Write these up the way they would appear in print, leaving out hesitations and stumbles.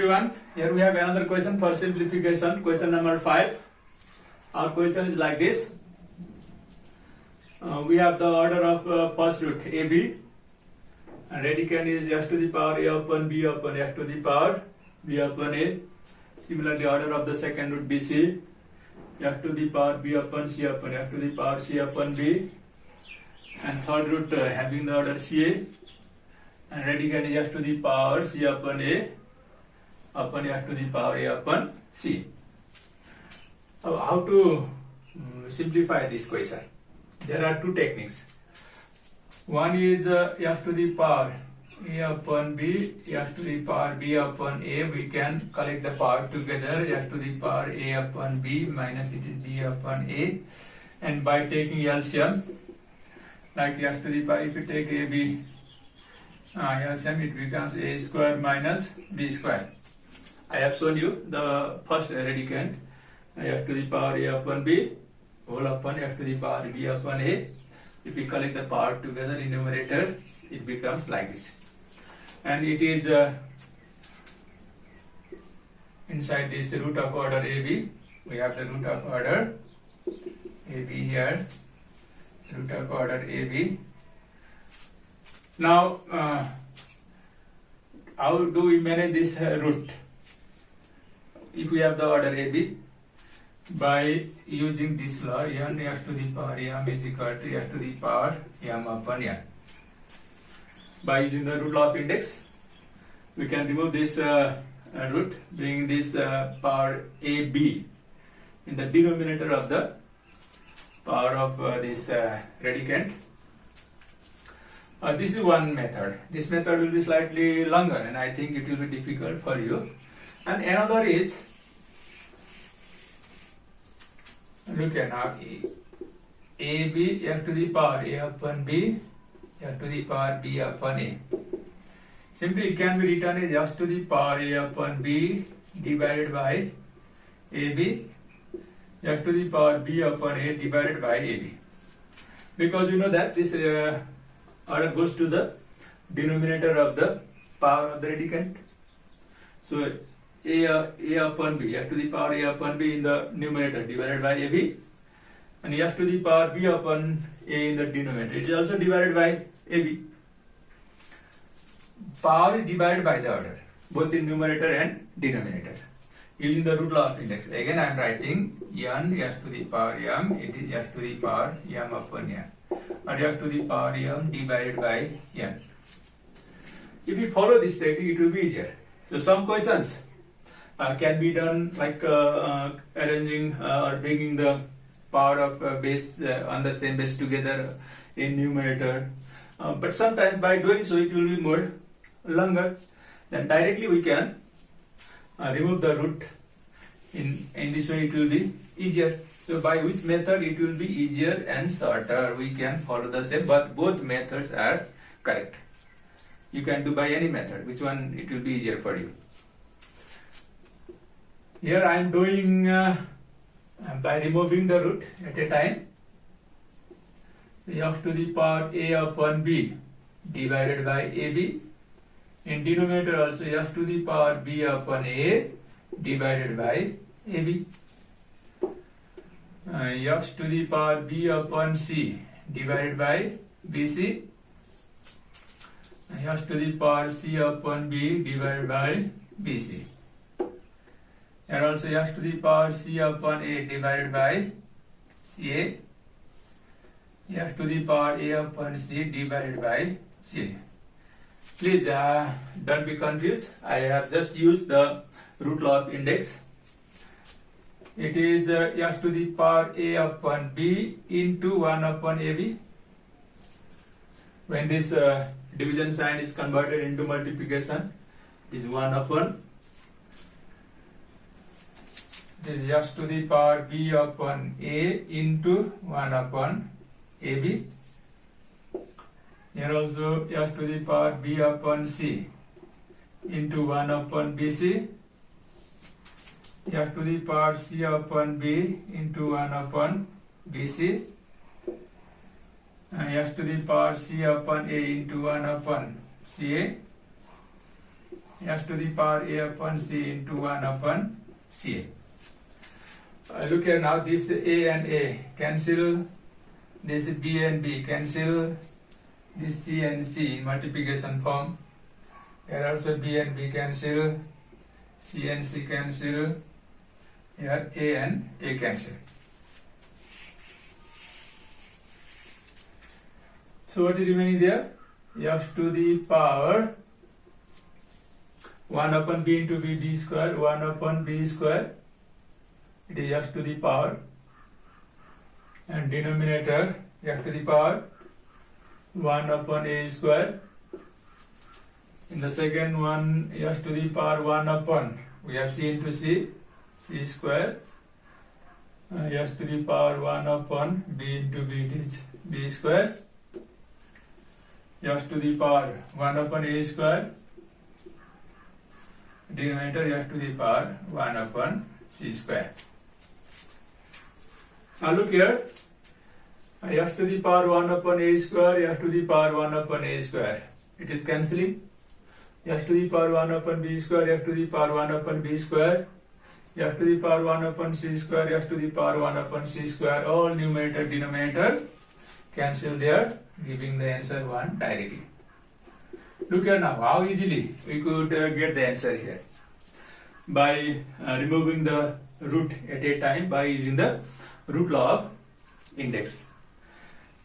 everyone. Here we have another question for simplification. Question number 5. Our question is like this. We have the order of first root AB, and radicand is x to the power a upon b upon x to the power b upon a. Similarly, order of the second root BC, x to the power b upon c upon x to the power c upon b, and third root having the order CA, and radicand is x to the power c upon a upon x to the power a upon c. How to simplify this question? There are two techniques. One is x to the power a upon b, x to the power b upon a. We can collect the power together, x to the power a upon b minus it is b upon a. And by taking LCM, like x to the power, if you take ab LCM, it becomes a square minus b square. I have shown you the first radicand, x to the power a upon b whole upon x to the power b upon a. If we collect the power together in numerator, it becomes like this. And it is inside this root of order AB. We have the root of order AB here, root of order AB. Now, how do we manage this root? If we have the order AB, by using this law, n x to the power m is equal to x to the power m upon n. By using the root law of index, we can remove this root, bringing this power ab in the denominator of the power of this radicand. This is one method. This method will be slightly longer, and I think it will be difficult for you. And another is, look at now, AB x to the power a upon b, x to the power b upon a. Simply it can be written as x to the power a upon b divided by AB, x to the power b upon a divided by AB. Because you know that this order goes to the denominator of the power of the radicand. So a upon b, x to the power a upon b in the numerator divided by ab, and x to the power b upon a in the denominator. It is also divided by ab. Power is divided by the order, both in numerator and denominator. Using the root law of index, again I am writing n x to the power m, it is x to the power m upon n, or x to the power m divided by n. If you follow this technique, it will be easier. So some questions can be done like arranging or bringing the power of base on the same base together in numerator. But sometimes by doing so, it will be more longer. Then directly we can remove the root. In this way, it will be easier. So by which method it will be easier and shorter, we can follow the same. But both methods are correct. You can do by any method. Which one it will be easier for you? Here I am doing by removing the root at a time. So x to the power a upon b divided by ab. In denominator also x to the power b upon a divided by ab. X to the power b upon c divided by bc. X to the power c upon b divided by bc. And also x to the power c upon a divided by ca, x to the power a upon c divided by ca. Please don't be confused. I have just used the root law of index. It is x to the power a upon b into 1 upon ab. When this division sign is converted into multiplication, it is 1 upon. It is x to the power b upon a into 1 upon ab. Here also x to the power b upon c into 1 upon bc. X to the power c upon b into 1 upon bc. X to the power c upon a into 1 upon ca. s to the power a upon c into 1 upon c. Look here now, this a and a cancel, this b and b cancel, this c and c in multiplication form. Here also b and b cancel, c and c cancel, here a and a cancel. So what is remaining there? S to the power 1 upon b into b square, 1 upon b square. It is s to the power, and denominator s to the power 1 upon a square. In the second one, s to the power 1 upon, we have c into c, c square. S to the power 1 upon b into b, it is b square. S to the power 1 upon a square. Denominator s to the power 1 upon c square. Now look here, s to the power 1 upon a square, s to the power 1 upon a square. It is cancelling. S to the power 1 upon b square, s to the power 1 upon b square, s to the power 1 upon c square, s to the power 1 upon c square. All numerator, denominator cancel there, giving the answer 1 directly. Look here now, how easily we could get the answer here. By removing the root at a time, by using the root law of index.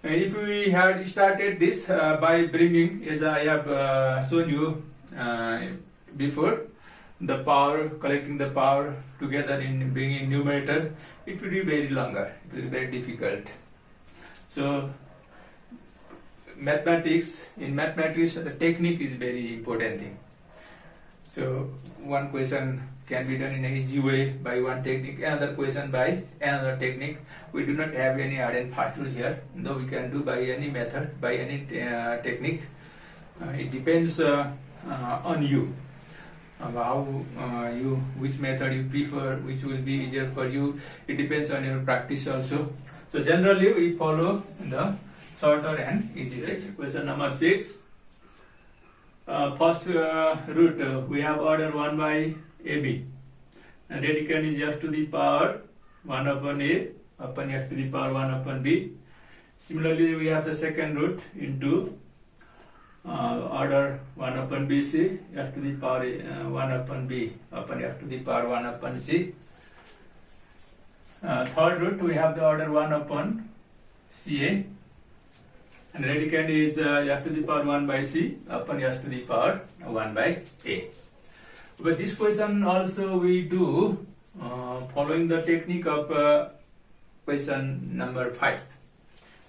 If we had started this by bringing, as I have shown you before, the power, collecting the power together in bringing numerator, it will be very longer, it will be very difficult. So mathematics, in mathematics the technique is very important thing. So one question can be done in an easy way by one technique, another question by another technique. We do not have any hard and fast rule here, though we can do by any method, by any technique. It depends on you, how which method you prefer, which will be easier for you. It depends on your practice also. So generally we follow the shorter and easy technique. Question number 6. First root, we have order 1 by AB, and radicand is s to the power 1 upon a upon s to the power 1 upon b. Similarly, we have the second root into order 1 upon bc, s to the power 1 upon b upon s to the power 1 upon c. Third root, we have the order 1 upon ca, and radicand is s to the power 1 by c upon s to the power 1 by a. But this question also we do following the technique of question number 5.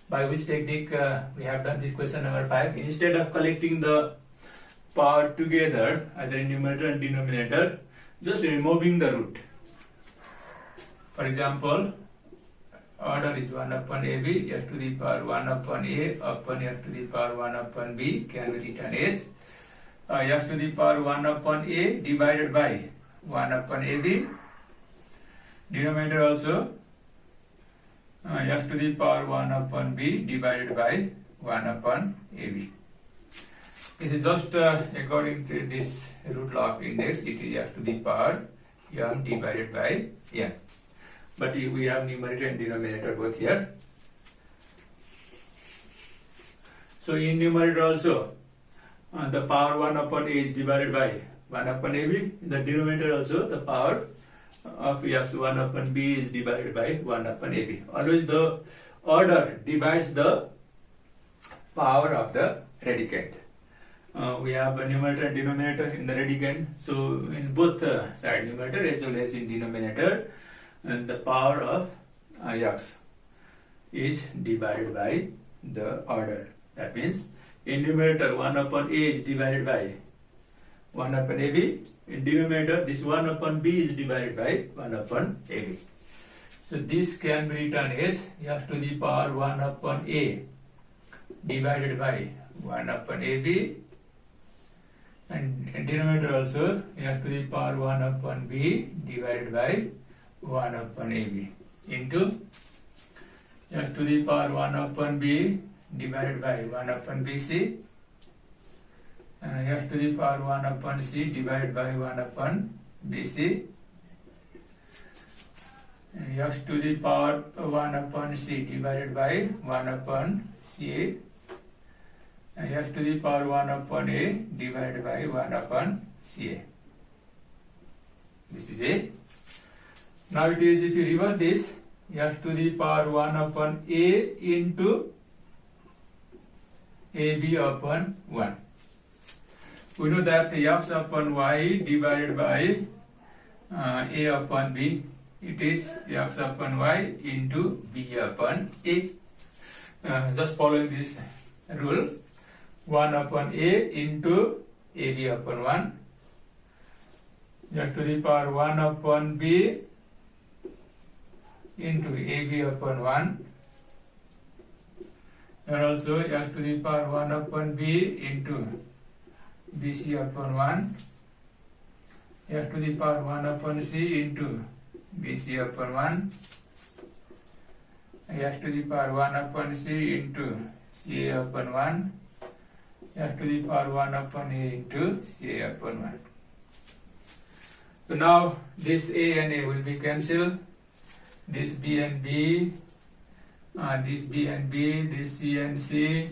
By which technique we have done this question number 5? Instead of collecting the power together, either in numerator and denominator, just removing the root. For example, order is 1 upon AB, s to the power 1 upon a upon s to the power 1 upon b can be written as s to the power 1 upon a divided by 1 upon ab. Denominator also s to the power 1 upon b divided by 1 upon ab. This is just according to this root law of index, it is s to the power m divided by n. But we have numerator and denominator both here. So in numerator also, the power 1 upon a is divided by 1 upon ab. In the denominator also, the power of x 1 upon b is divided by 1 upon ab. Always the order divides the power of the radicand. We have a numerator and denominator in the radicand. So in both side, numerator as well as in denominator, and the power of x is divided by the order. That means in numerator 1 upon a is divided by 1 upon ab. In denominator this 1 upon b is divided by 1 upon ab. So this can be written as s to the power 1 upon a divided by 1 upon ab, and in denominator also s to the power 1 upon b divided by 1 upon ab into s to the power 1 upon b divided by 1 upon bc, x to the power 1 upon c divided by 1 upon bc, x to the power 1 upon c divided by 1 upon ca, x to the power 1 upon a divided by 1 upon ca. This is a. Now it is, if you reverse this, x to the power 1 upon a into ab upon 1. We know that x upon y divided by a upon b, it is x upon y into b upon a. Just following this rule, 1 upon a into ab upon 1, x to the power 1 upon b into ab upon 1, and also x to the power 1 upon b into bc upon 1, x to the power 1 upon c into bc upon 1, x to the power 1 upon c into ca upon 1, x to the power 1 upon a into ca upon 1. So now this a and a will be cancelled. This b and b, this b and b, this c and c,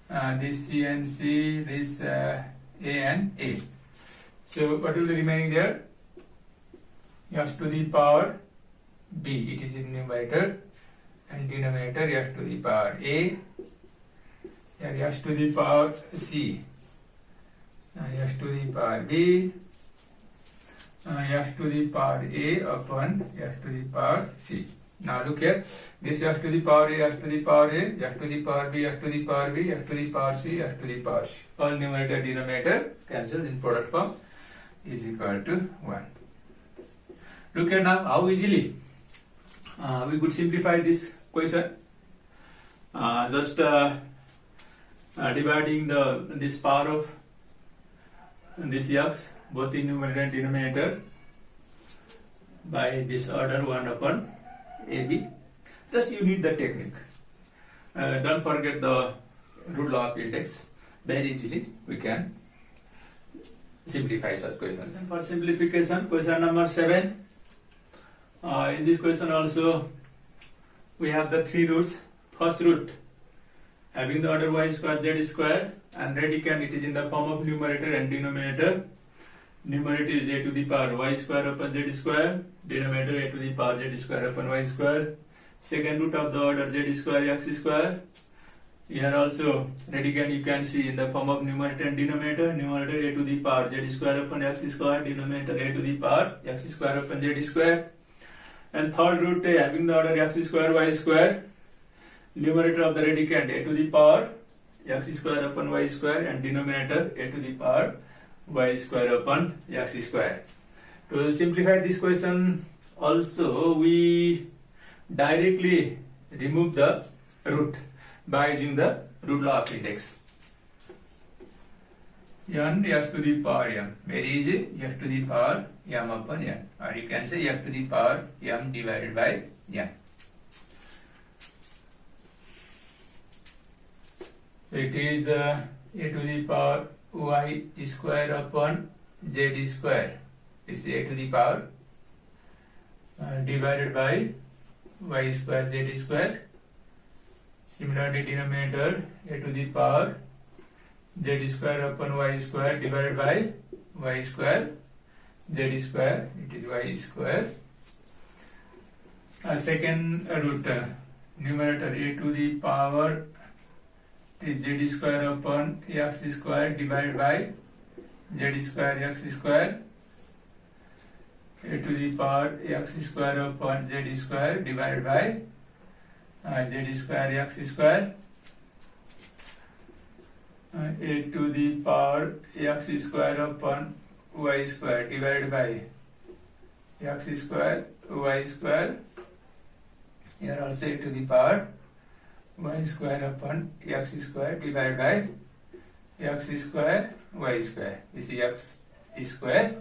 this c and c, this a and a. So what will be remaining there? X to the power b, it is in numerator, and denominator x to the power a, and x to the power c, x to the power b, x to the power a upon x to the power c. Now look here, this x to the power a, x to the power a, x to the power b, x to the power b, x to the power c, x to the power c. All numerator denominator cancelled in product form is equal to 1. Look here now how easily we could simplify this question. Just dividing this power of this x both in numerator and denominator by this order 1 upon ab. Just you need the technique. Don't forget the rule of index. Very easily we can simplify such questions. For simplification, question number 7. In this question also we have the 3 roots. First root having the order y square z square, and radicand it is in the form of numerator and denominator. Numerator is a to the power y square upon z square, denominator a to the power z square upon y square. Second root of the order z square x square. Here also radicand you can see in the form of numerator and denominator. Numerator a to the power z square upon x square, denominator a to the power x square upon z square. And third root having the order x square y square. Numerator of the radicand a to the power x square upon y square, and denominator a to the power y square upon x square. To simplify this question also we directly remove the root by using the root law of index. N x to the power m, very easy, x to the power m upon n, or you can say x to the power m divided by n. So it is a to the power y square upon z square. This is a to the power divided by y square z square. Similarly, denominator a to the power z square upon y square divided by y square z square. It is y square. Second root numerator a to the power is z square upon x square divided by z square x square. A to the power x square upon z square divided by z square x square. A to the power x square upon y square divided by x square y square. Here also a to the power y square upon x square divided by x square y square. This is x square,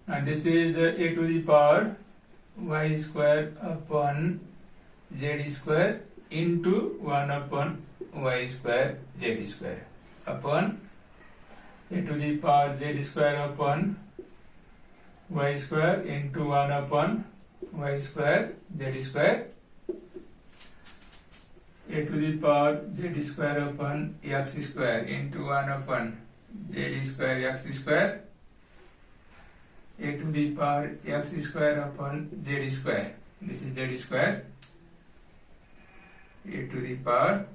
and this is a to the power y square upon z square into 1 upon y square z square upon a to the power z square upon y square into 1 upon y square z square a to the power z square upon x square into 1 upon z square x square a to the power x square upon z square. This is z square a to the power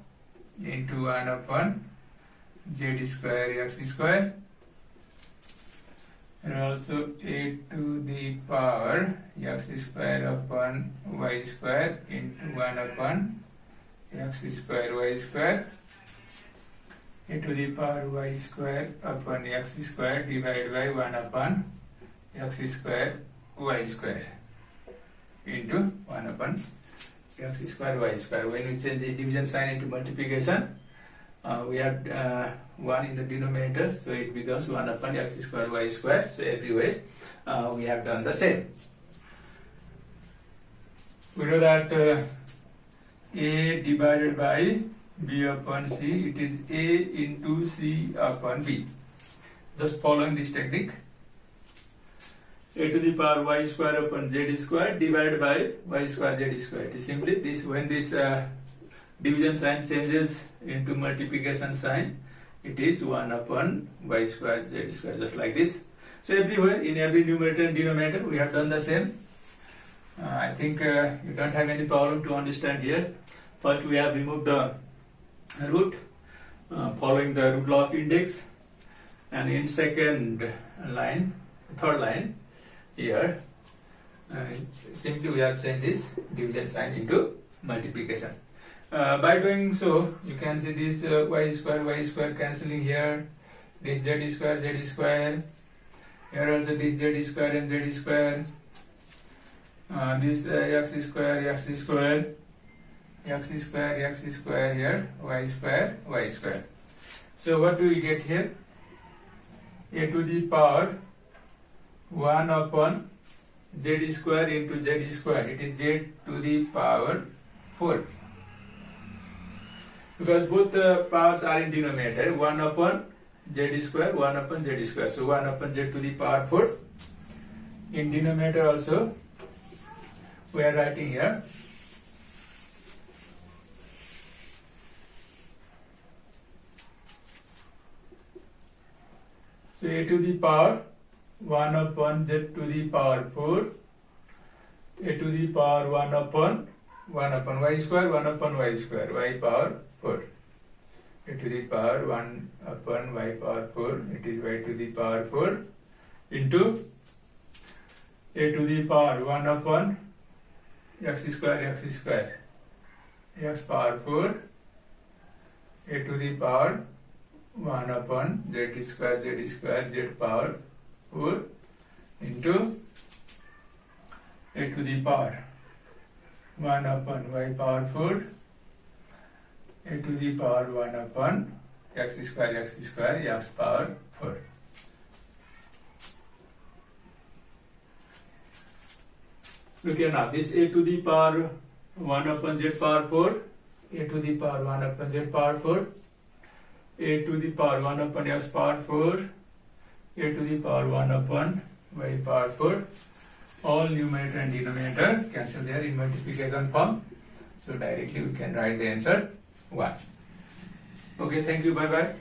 into 1 upon z square x square, and also a to the power x square upon y square into 1 upon x square y square, a to the power y square upon x square divided by 1 upon x square y square into 1 upon x square y square. When we change the division sign into multiplication, we have 1 in the denominator, so it becomes 1 upon x square y square. So everywhere we have done the same. We know that a divided by b upon c, it is a into c upon b. Just following this technique, a to the power y square upon z square divided by y square z square. It is simply this. When this division sign changes into multiplication sign, it is 1 upon y square z square, just like this. So everywhere, in every numerator and denominator, we have done the same. I think you don't have any problem to understand here. First, we have removed the root following the root law of index, and in second line, third line here, simply we have changed this division sign into multiplication. By doing so, you can see this y square cancelling here, this z square, here also this z square and z square, this x square here, y square. So what do we get here? A to the power 1 upon z square into z square. It is z to the power 4. Because both the powers are in denominator, 1 upon z square, 1 upon z square. So 1 upon z to the power 4. In denominator also, we are writing here. So a to the power 1 upon z to the power 4, a to the power 1 upon y square, 1 upon y square, y power 4, a to the power 1 upon y power 4, it is y to the power 4, into a to the power 1 upon x square, x power 4, a to the power 1 upon z square, z power 4, into a to the power 1 upon y power 4, a to the power 1 upon x square, x power 4. Look here now, this a to the power 1 upon z power 4, a to the power 1 upon z power 4, a to the power 1 upon x power 4, a to the power 1 upon y power 4. All numerator and denominator cancel there in multiplication form. So directly we can write the answer 1. Okay, thank you, bye bye.